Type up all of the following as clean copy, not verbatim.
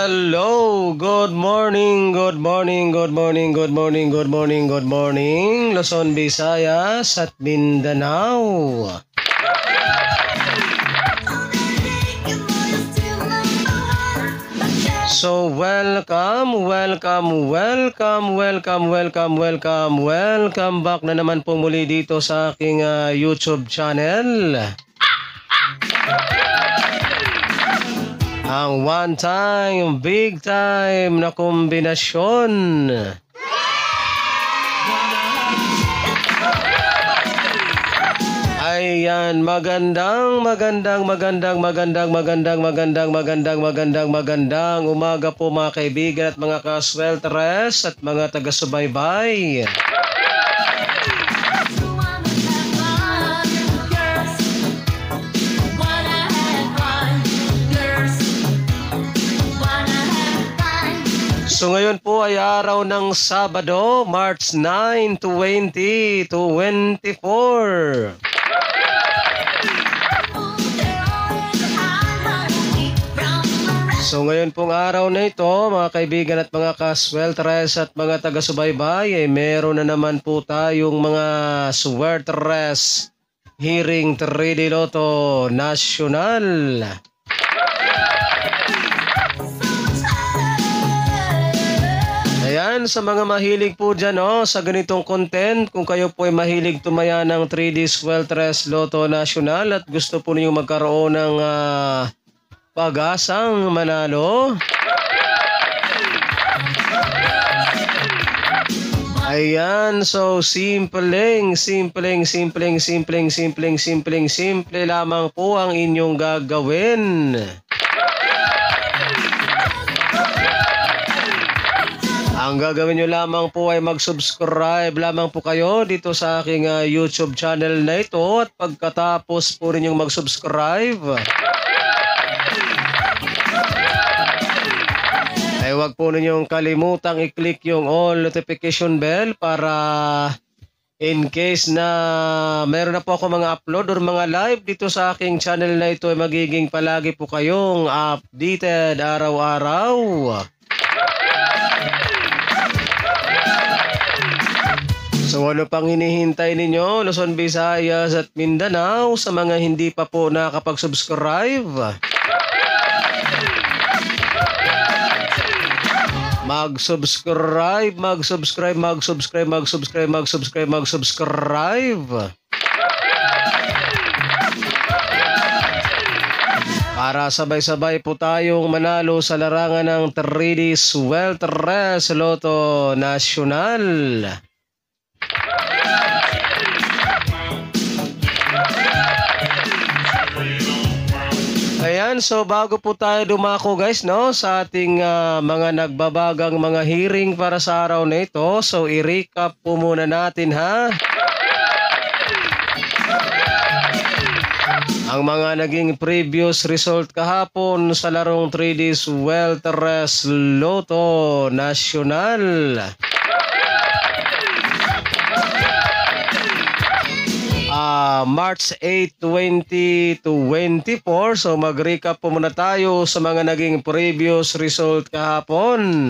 Hello, good morning, good morning, good morning, good morning, good morning, good morning, Luzon, Visayas at Mindanao. So welcome back na naman po muli dito sa aking YouTube channel. Ang one time, big time na kombinasyon. Ayan, magandang umaga po mga kaibigan at mga kaswelteres at mga taga-subaybay. So ngayon po ay araw ng Sabado, March 9, 2024. So ngayon pong araw na ito, mga kaibigan at mga kaswelteres at mga taga-subaybay, ay meron na naman po tayong mga swerteres hearing 3D Lotto National. Ayan, sa mga mahilig po dyan sa ganitong content, kung kayo po ay mahilig tumaya ng 3D Swerteres Lotto National at gusto po niyo magkaroon ng pag-asang manalo, ayan, so simple lamang po ang inyong gagawin. Ang gagawin nyo lamang po ay mag-subscribe lamang po kayo dito sa aking YouTube channel na ito at pagkatapos po ninyong mag-subscribe ay huwag po ninyong kalimutang i-click yung all notification bell para in case na meron na po ako mga upload or mga live dito sa aking channel na ito ay magiging palagi po kayong updated araw-araw. So ano pang hinihintay ninyo, Luzon, Visayas at Mindanao, sa mga hindi pa po nakapag-subscribe? Mag-subscribe. Para sabay-sabay po tayong manalo sa larangan ng 3D Swerteres Lotto National. Ayan, so bago po tayo dumako guys sa ating mga nagbabagang mga hearing para sa araw na ito, so i-recap po muna natin ang mga naging previous result kahapon sa larong 3D Swerteres Lotto National. March 8, 2024. So mag-recap po muna tayo sa mga naging previous result kahapon.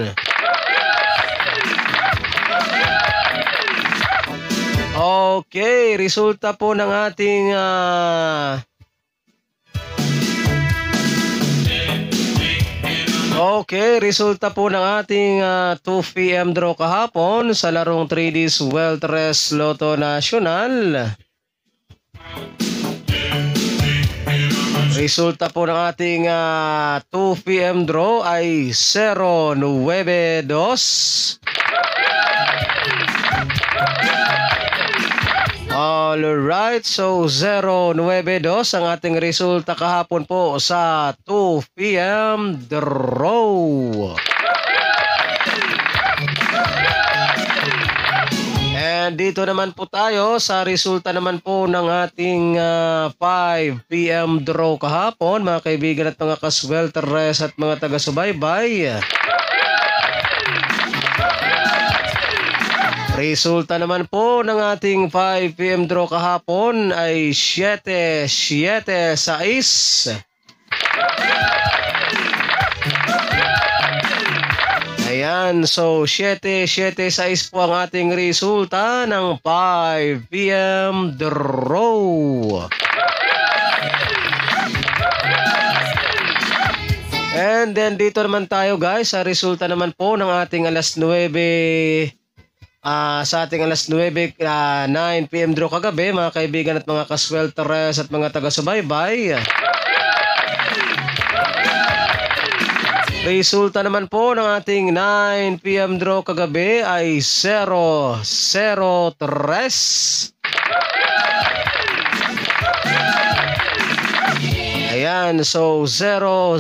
Okay, resulta po ng ating resulta po ng ating 2 PM draw kahapon sa larong 3D Swerteres Lotto National. Resulta po ng ating 2 PM draw ay 092. Alright, so 092 ang ating resulta kahapon po sa 2 PM draw. And dito naman po tayo sa resulta naman po ng ating 5 PM draw kahapon, mga kaibigan at mga kaswelteres at mga taga-subaybay. Resulta naman po ng ating 5 PM draw kahapon ay 7-7-6. Ayan, so 7-7-6 po ang ating resulta ng 5 p.m. draw. And then dito naman tayo guys sa resulta naman po ng ating alas 9 sa ating alas 9 9 p.m. draw kagabi mga kaibigan at mga kaswelteres at mga taga-subaybay. Resulta naman po ng ating 9 p.m. draw kagabi ay 0-0-3. Ayan, so 0-0-3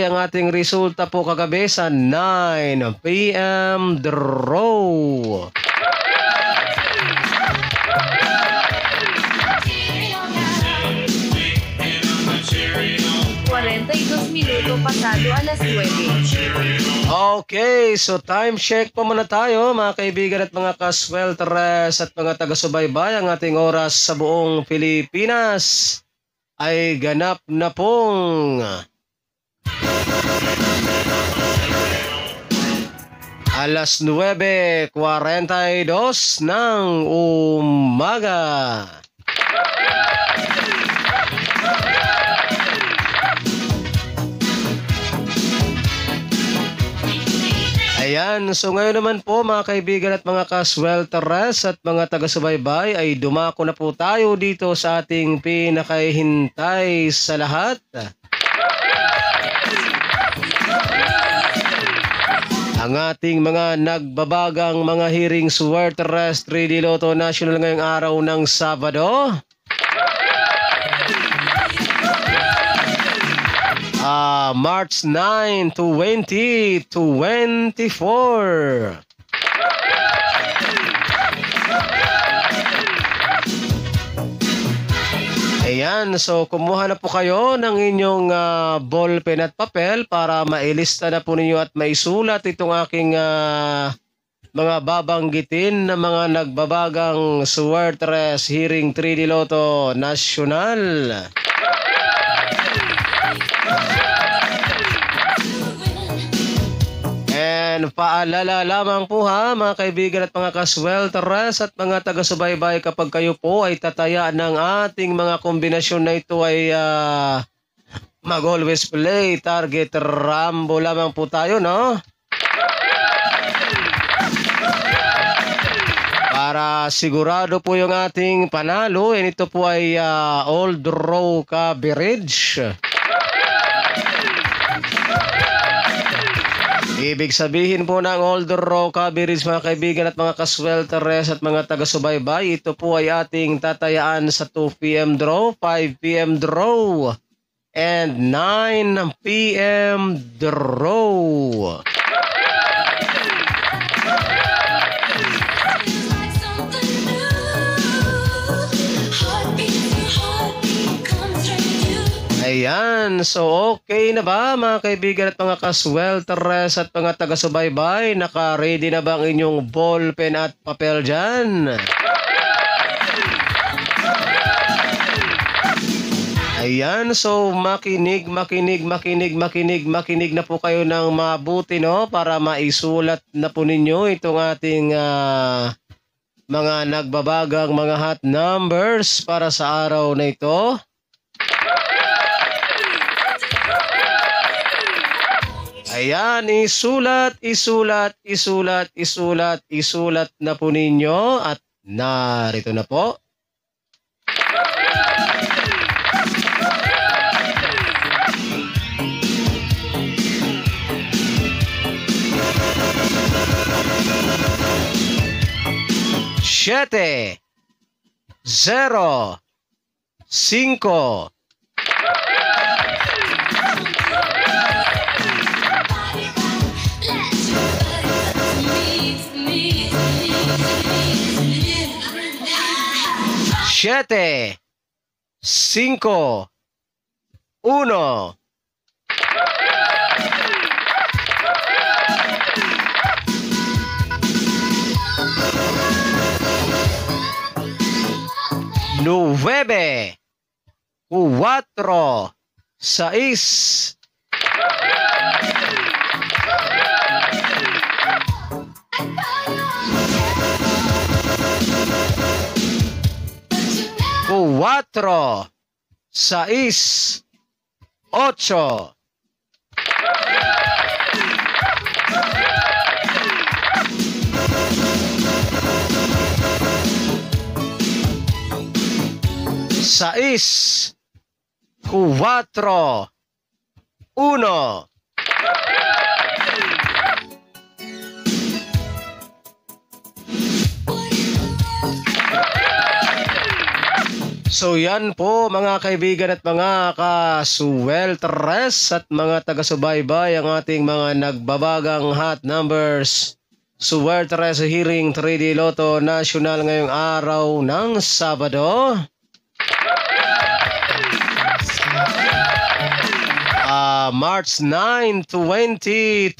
ang ating resulta po kagabi sa 9 p.m. draw. Minuto pasado alas 9. Okay, so time check po muna tayo mga kaibigan at mga kaswelteres at mga taga-subaybay. Ang ating oras sa buong Pilipinas ay ganap na pong alas 9:42 ng umaga. Ayan, so ngayon naman po mga kaibigan at mga kaswelteres at mga taga-subaybay ay dumako na po tayo dito sa ating pinakahintay sa lahat. Ang ating mga nagbabagang mga hiring swerteres 3D Lotto National ngayong araw ng Sabado. March 9, 2024. Ayan, so kumuha na po kayo ng inyong ballpen at papel para mailista na po ninyo at maisulat itong aking mga babanggitin na mga nagbabagang swerteres hiring 3D Lotto National. And paalala lamang po ha mga kaibigan at mga kaswelteres at mga taga-subaybay, kapag kayo po ay tataya ng ating mga kombinasyon na ito ay mag-always play target rambo lamang po tayo, no? Para sigurado po yung ating panalo, and ito po ay all draw coverage. Ibig sabihin po ng all draw coverage mga kaibigan at mga kaswelteres at mga taga-subaybay, ito po ay ating tatayaan sa 2 p.m. draw, 5 p.m. draw, and 9 p.m. draw. Ayan, so okay na ba mga kaibigan at mga kaswelteres at mga taga-subaybay? Naka-ready na ba ang inyong ballpen at papel dyan? Ayan, so makinig na po kayo ng mabuti, no? Para maisulat na po ninyo itong ating mga nagbabagang mga hot numbers para sa araw na ito. Ayan, isulat na po ninyo at narito na po. Siete, 0, 5, 7, 5, 1. Nueve, 4, 6. Cuatro, sais, ocho. Sais, cuatro, uno. So yan po mga kaibigan at mga kasuweltres at mga taga-subaybay ang ating mga nagbabagang hot numbers. Suwertres Hearing 3D Lotto National ngayong araw ng Sabado. March 9, 2024.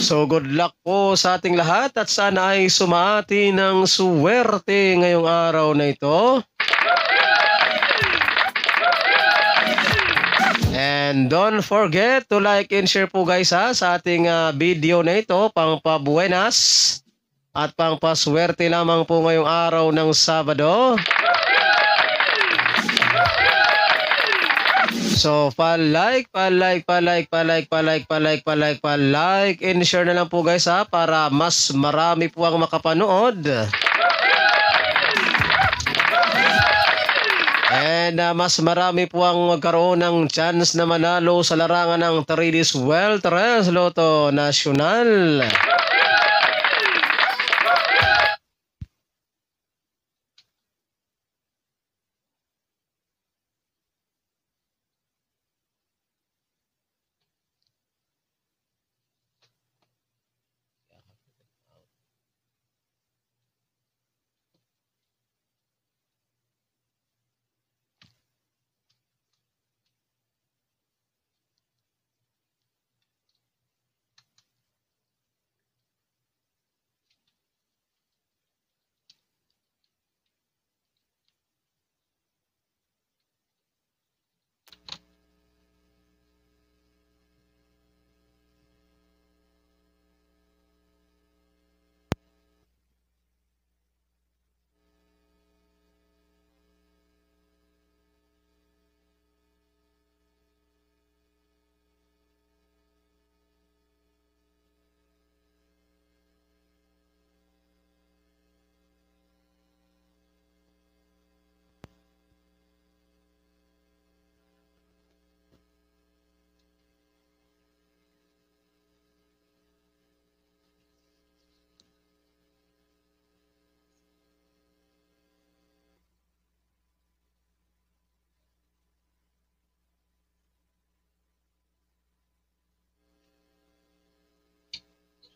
So good luck po sa ating lahat at sana ay sumati ng suwerte ngayong araw na ito. And don't forget to like and share po guys sa ating video na ito, pang pabuenas at pang paswerte lamang po ngayong araw ng Sabado. So, pa-like and share na lang po guys para mas marami po ang makapanood. And mas marami po ang magkaroon ng chance na manalo sa larangan ng 3D Suweltres Lotto National.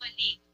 Bumalik.